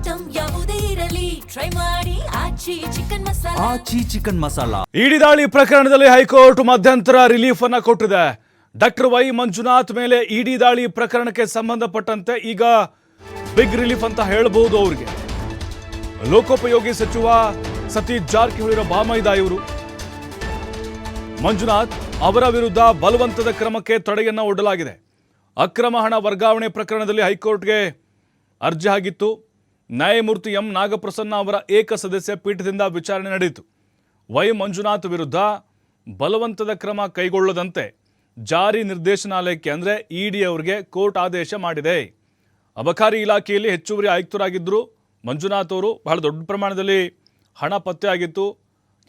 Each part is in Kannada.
ಐಟಂ ಯಾವುದೇ ಇರಲಿ ಟ್ರೈ ಮಾಡಿ ಆಚಿ ಚಿಕನ್ ಮಸಾಲಾ. ಇಡಿ ದಾಳಿ ಪ್ರಕರಣದಲ್ಲಿ ಹೈಕೋರ್ಟ್ ಮಧ್ಯಂತರ ರಿಲೀಫ್ ಅನ್ನ ಕೊಟ್ಟಿದೆ. ಡಾಕ್ಟರ್ ವೈ ಮಂಜುನಾಥ್ ಮೇಲೆ ಇಡಿ ದಾಳಿ ಪ್ರಕರಣಕ್ಕೆ ಸಂಬಂಧಪಟ್ಟಂತೆ ಈಗ ಬಿಗ್ ರಿಲೀಫ್ ಅಂತ ಹೇಳಬಹುದು. ಅವರಿಗೆ ಲೋಕೋಪಯೋಗಿ ಸಚಿವ ಸತೀಶ್ ಜಾರಕಿಹೊಳಿ ಬಾಮೈದ ಇವರು ಮಂಜುನಾಥ್ ಅವರ ವಿರುದ್ಧ ಬಲವಂತದ ಕ್ರಮಕ್ಕೆ ತಡೆಯನ್ನ ಒಡ್ಡಲಾಗಿದೆ. ಅಕ್ರಮ ಹಣ ವರ್ಗಾವಣೆ ಪ್ರಕರಣದಲ್ಲಿ ಹೈಕೋರ್ಟ್ಗೆ ಅರ್ಜಿ ಆಗಿತ್ತು. ನ್ಯಾಯಮೂರ್ತಿ ಎಂ ನಾಗಪ್ರಸನ್ನ ಅವರ ಏಕಸದಸ್ಯ ಪೀಠದಿಂದ ವಿಚಾರಣೆ ನಡೆಯಿತು. ವೈ ಮಂಜುನಾಥ್ ವಿರುದ್ಧ ಬಲವಂತದ ಕ್ರಮ ಕೈಗೊಳ್ಳದಂತೆ ಜಾರಿ ನಿರ್ದೇಶನಾಲಯಕ್ಕೆ ಅಂದರೆ ಇಡಿ ಅವರಿಗೆ ಕೋರ್ಟ್ ಆದೇಶ ಮಾಡಿದೆ. ಅಬಕಾರಿ ಇಲಾಖೆಯಲ್ಲಿ ಹೆಚ್ಚುವರಿ ಆಯುಕ್ತರಾಗಿದ್ದರು ಮಂಜುನಾಥ್ ಅವರು. ಬಹಳ ದೊಡ್ಡ ಪ್ರಮಾಣದಲ್ಲಿ ಹಣ ಪತ್ತೆ ಆಗಿತ್ತು.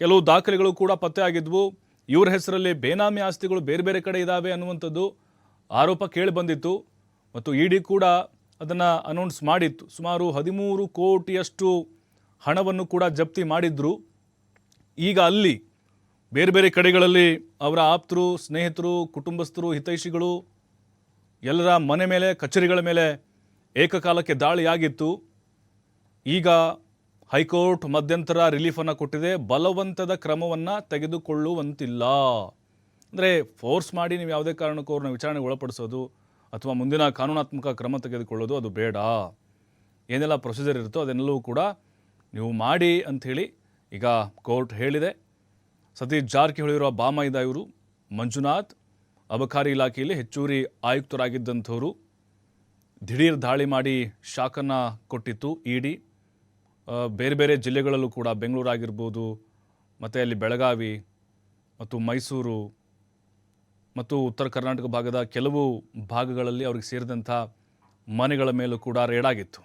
ಕೆಲವು ದಾಖಲೆಗಳು ಕೂಡ ಪತ್ತೆ ಆಗಿದ್ವು. ಇವರ ಹೆಸರಲ್ಲಿ ಬೇನಾಮಿ ಆಸ್ತಿಗಳು ಬೇರೆ ಬೇರೆ ಕಡೆ ಇದ್ದಾವೆ ಅನ್ನುವಂಥದ್ದು ಆರೋಪ ಕೇಳಿ ಬಂದಿತ್ತು ಮತ್ತು ಇಡಿ ಕೂಡ ಅದನ್ನು ಅನೌನ್ಸ್ ಮಾಡಿತ್ತು. ಸುಮಾರು 13 ಕೋಟಿಯಷ್ಟು ಹಣವನ್ನು ಕೂಡ ಜಪ್ತಿ ಮಾಡಿದ್ರು. ಈಗ ಅಲ್ಲಿ ಬೇರೆ ಬೇರೆ ಕಡೆಗಳಲ್ಲಿ ಅವರ ಆಪ್ತರು, ಸ್ನೇಹಿತರು, ಕುಟುಂಬಸ್ಥರು, ಹಿತೈಷಿಗಳು ಎಲ್ಲರ ಮನೆ ಮೇಲೆ, ಕಚೇರಿಗಳ ಮೇಲೆ ಏಕಕಾಲಕ್ಕೆ ದಾಳಿಯಾಗಿತ್ತು. ಈಗ ಹೈಕೋರ್ಟ್ ಮಧ್ಯಂತರ ರಿಲೀಫನ್ನು ಕೊಟ್ಟಿದೆ. ಬಲವಂತದ ಕ್ರಮವನ್ನು ತೆಗೆದುಕೊಳ್ಳುವಂತಿಲ್ಲ. ಅಂದರೆ ಫೋರ್ಸ್ ಮಾಡಿ ನೀವು ಯಾವುದೇ ಕಾರಣಕ್ಕೂ ಅವ್ರನ್ನ ವಿಚಾರಣೆಗೆ ಒಳಪಡಿಸೋದು ಅಥವಾ ಮುಂದಿನ ಕಾನೂನಾತ್ಮಕ ಕ್ರಮ ತೆಗೆದುಕೊಳ್ಳೋದು ಅದು ಬೇಡ. ಏನೆಲ್ಲ ಪ್ರೊಸೀಜರ್ ಇರುತ್ತೋ ಅದನ್ನೆಲ್ಲವೂ ಕೂಡ ನೀವು ಮಾಡಿ ಅಂಥೇಳಿ ಈಗ ಕೋರ್ಟ್ ಹೇಳಿದೆ. ಸತೀಶ್ ಜಾರಕಿಹೊಳಿಯವರ ಬಾಮೈದ ಇವರು ಮಂಜುನಾಥ್ ಅಬಕಾರಿ ಇಲಾಖೆಯಲ್ಲಿ ಹೆಚ್ಚುವರಿ ಆಯುಕ್ತರಾಗಿದ್ದಂಥವರು. ದಿಢೀರ್ ದಾಳಿ ಮಾಡಿ ಶಾಕನ್ನು ಕೊಟ್ಟಿತ್ತು ಇಡಿ. ಬೇರೆ ಬೇರೆ ಜಿಲ್ಲೆಗಳಲ್ಲೂ ಕೂಡ ಬೆಂಗಳೂರು ಆಗಿರ್ಬೋದು, ಮತ್ತು ಅಲ್ಲಿ ಬೆಳಗಾವಿ ಮತ್ತು ಮೈಸೂರು ಮತ್ತು ಉತ್ತರ ಕರ್ನಾಟಕ ಭಾಗದ ಕೆಲವು ಭಾಗಗಳಲ್ಲಿ ಅವ್ರಿಗೆ ಸೇರಿದಂಥ ಮನೆಗಳ ಮೇಲೂ ಕೂಡ ರೇಡ್ ಆಗಿತ್ತು.